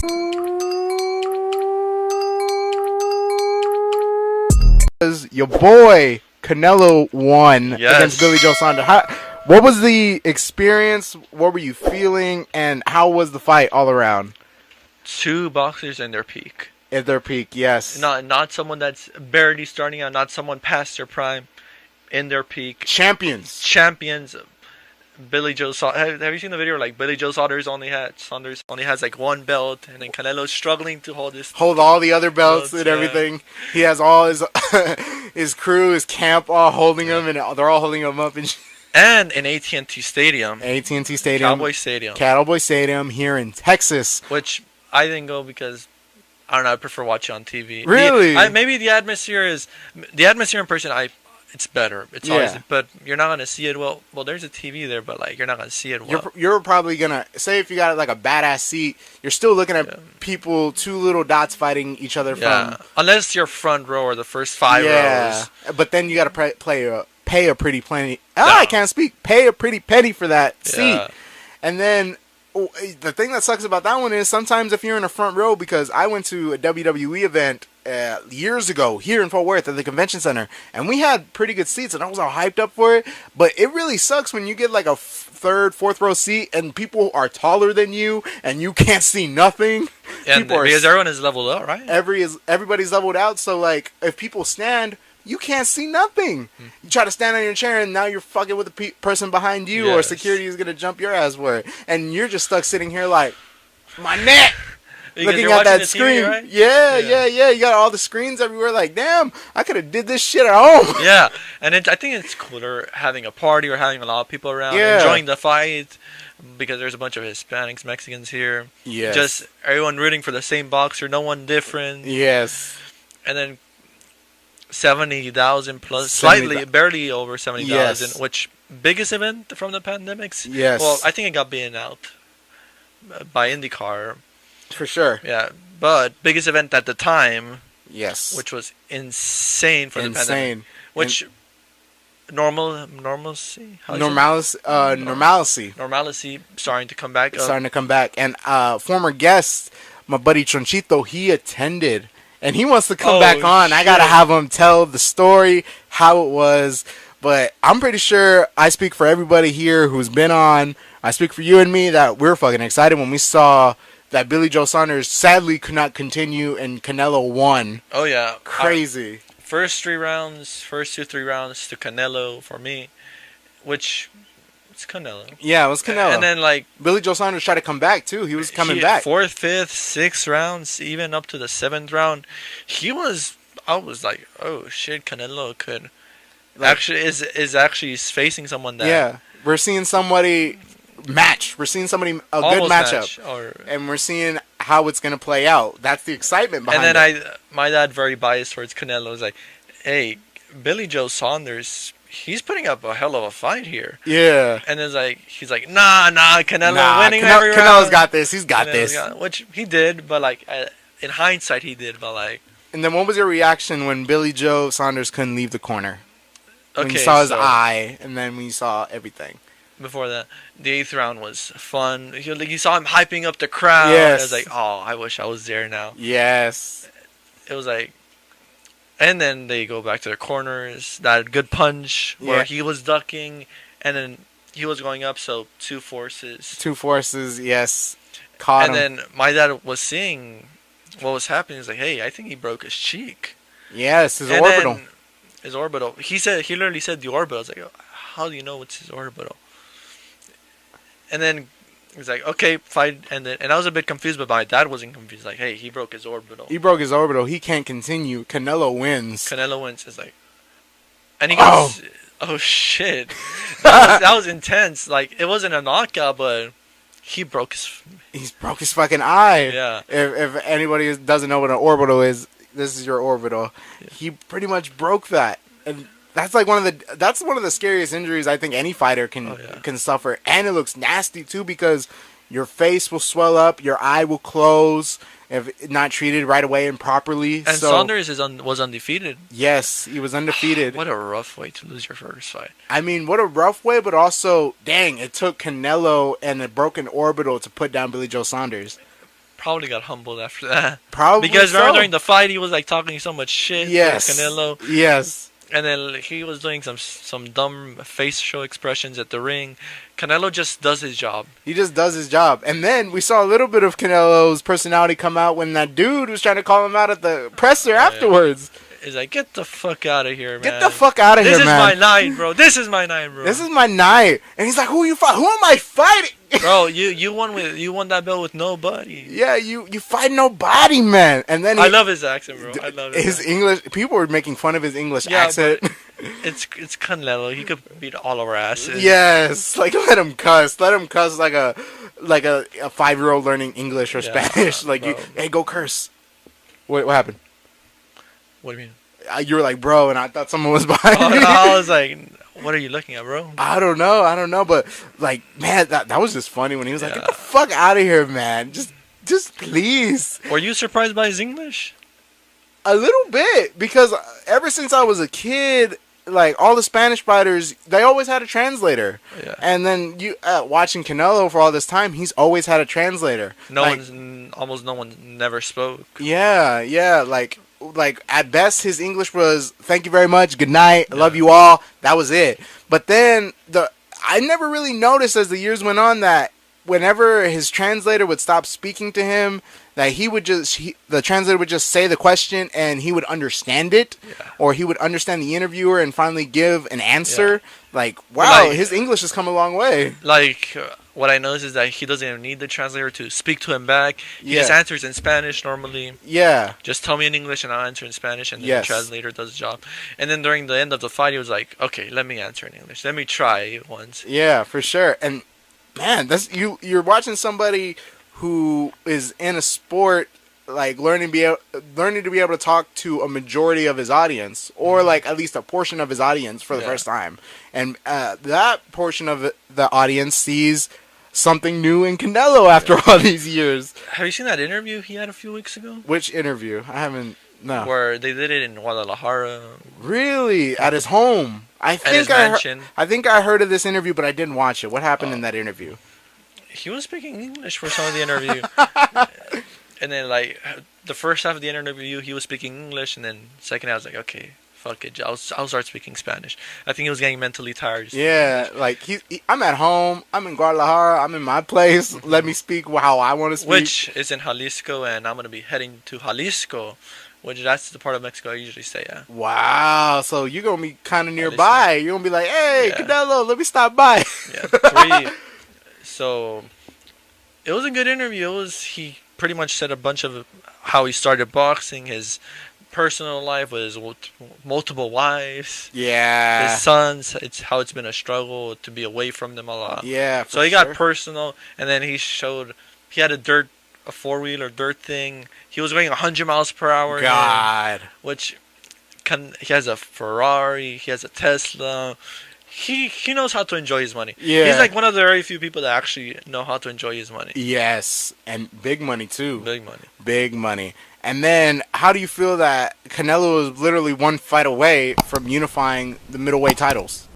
Your boy Canelo won Yes. against Billy Joe Saunders. What was the experience? What were you feeling? And how was the fight all around? Two boxers in their peak. At their peak, yes. Not someone that's barely starting out, not someone past their prime, in their peak. Champions. Billy Joe Saunders. Have you seen the video? Like Billy Joe Saunders only has like one belt, and then Canelo's struggling to hold all the other belts and yeah. everything. He has all his his crew, his camp, all holding him, and they're all holding him up. And in AT&T Stadium, Cowboy Stadium here in Texas, which I didn't go because I don't know. I prefer watching on TV. Really? Maybe the atmosphere in person. It's better. It's always, but you're not gonna see it well. Well, there's a TV there, but like you're not gonna see it well. You're probably gonna say if you got like a badass seat, you're still looking at people, two little dots fighting each other from. Unless you're front row or the first 5 rows. But then you gotta pay a pretty penny. I can't speak. Pay a pretty penny for that seat, and then. The thing that sucks about that one is sometimes if you're in the front row, because I went to a WWE event years ago here in Fort Worth at the convention center, and we had pretty good seats, and I was all hyped up for it. But it really sucks when you get like a third, fourth row seat, and people are taller than you, and you can't see nothing. Yeah, because everyone is leveled up, right? Everybody's leveled out, so like if people stand, you can't see nothing. You try to stand on your chair, and now you're fucking with the person behind you, or security is going to jump your ass for it. And you're just stuck sitting here like, my neck! Looking at that screen. TV, right? Yeah. You got all the screens everywhere. Like, damn, I could have did this shit at home. Yeah, and I think it's cooler having a party or having a lot of people around, enjoying the fight, because there's a bunch of Hispanics, Mexicans here. Yes. Just everyone rooting for the same boxer, no one different. Yes. And then 70,000 plus, barely over 70,000, which biggest event from the pandemics. Yes. Well, I think it got beaten out by IndyCar. For sure. Yeah, but biggest event at the time. Yes. Which was insane for the pandemic. Which normalcy. Normalcy starting to come back. And former guest, my buddy Chonchito, he attended. And he wants to come back on. I gotta have him tell the story, how it was. But I'm pretty sure I speak for everybody here who's been on. I speak for you and me that we're fucking excited when we saw that Billy Joe Saunders sadly could not continue and Canelo won. Oh yeah, crazy. First 3 rounds, first 2-3 rounds to Canelo for me, which. It's Canelo. Yeah, it was Canelo. And then, like... Billy Joe Saunders tried to come back, too. He was coming back. 4th, 5th, 6th rounds, even up to the 7th round. I was like, oh, shit, Canelo could... is actually facing someone that... Yeah. We're seeing somebody match. We're seeing somebody... A good matchup. And we're seeing how it's going to play out. That's the excitement behind it. And then my dad, very biased towards Canelo, was like, hey, Billy Joe Saunders... He's putting up a hell of a fight here. Yeah. And he's like, nah, Canelo winning every round. Canelo's got this. He's got this. Which he did, but like in hindsight he did, but like. And then what was your reaction when Billy Joe Saunders couldn't leave the corner? When you saw his eye, and then when you saw everything. Before that, the 8th round was fun. You saw him hyping up the crowd. Yes. I was like, oh, I wish I was there now. Yes. It was like. And then they go back to their corners. That good punch where he was ducking, and then he was going up. So two forces, yes, caught him. And then my dad was seeing what was happening. He's like, "Hey, I think he broke his cheek." Yes, his orbital. His orbital. He literally said the orbital. I was like, "How do you know it's his orbital?" And then he's like, okay, fight, and I was a bit confused, but my dad wasn't confused. Like, hey, he broke his orbital. He can't continue. Canelo wins. It's like, and he goes, oh shit, that was intense. Like, it wasn't a knockout, but he broke his fucking eye. Yeah. If anybody doesn't know what an orbital is, this is your orbital. Yeah. He pretty much broke that, and that's like one of the scariest injuries I think any fighter can suffer, and it looks nasty too because your face will swell up, your eye will close if not treated right away and properly. And Saunders was undefeated. Yes, he was undefeated. What a rough way to lose your first fight. I mean, what a rough way, but also, dang, it took Canelo and a broken orbital to put down Billy Joe Saunders. probably got humbled after that. Probably because remember during the fight he was like talking so much shit. Yes. To Canelo. Yes. And then he was doing some dumb facial expressions at the ring. Canelo just does his job. He just does his job. And then we saw a little bit of Canelo's personality come out when that dude was trying to call him out at the presser afterwards. He's like, get the fuck out of here, man. Get the fuck out of here, man. This is my night, bro. This is my night, bro. This is my night. And he's like, who you fight? Who am I fighting? Bro, you won that belt with nobody. Yeah, you fight nobody, man. And then I love his accent, bro. I love his English. People were making fun of his English accent. It's Canelo. He could beat all of our asses. Yes, like let him cuss. Let him cuss like a 5-year-old learning English or Spanish. Like hey, go curse. What happened? What do you mean? You were like, bro, and I thought someone was behind me. I was like, what are you looking at, bro? I don't know, but like, man, that was just funny when he was like, get the fuck out of here, man. Just please. Were you surprised by his English? A little bit, because ever since I was a kid, like all the Spanish fighters, they always had a translator. Yeah. And then you watching Canelo for all this time, he's always had a translator. Almost no one never spoke. Yeah, like at best his English was thank you very much, good night, I love you all. That was it. But then I never really noticed as the years went on that whenever his translator would stop speaking to him, that the translator would just say the question and he would understand it, or he would understand the interviewer and finally give an answer. Like, wow, his English has come a long way. Like, what I noticed is that he doesn't even need the translator to speak to him back. He just answers in Spanish normally. Yeah. Just tell me in English and I'll answer in Spanish, and then the translator does the job. And then during the end of the fight, he was like, okay, let me answer in English. Let me try it once. Yeah, for sure. And, man, you're watching somebody who is in a sport, like learning to be able to talk to a majority of his audience, or like at least a portion of his audience for the first time, and that portion of the audience sees something new in Canelo after all these years. Have you seen that interview he had a few weeks ago? Which interview? I haven't. No. Where they did it in Guadalajara. Really? At his home? I think I heard of this interview, but I didn't watch it. What happened in that interview? He was speaking English for some of the interview. And then, like, the first half of the interview, he was speaking English, and then second half, I was like, okay, fuck it, I'll start speaking Spanish. I think he was getting mentally tired. Yeah, like, I'm at home, I'm in Guadalajara, I'm in my place, let me speak how I want to speak. Which is in Jalisco, and I'm going to be heading to Jalisco, which that's the part of Mexico I usually stay at. Wow, so you're going to be kind of nearby. You're going to be like, hey, Canelo, let me stop by. So, it was a good interview. He pretty much said a bunch of how he started boxing, his personal life with his multiple wives, his sons. How it's been a struggle to be away from them a lot. Yeah, so he got personal, and then he showed he had a 4-wheeler dirt thing. He was going 100 miles per hour. God, which he has a Ferrari, he has a Tesla. He knows how to enjoy his money. Yeah. He's like one of the very few people that actually know how to enjoy his money. Yes, and big money too. Big money. And then, how do you feel that Canelo was literally one fight away from unifying the middleweight titles?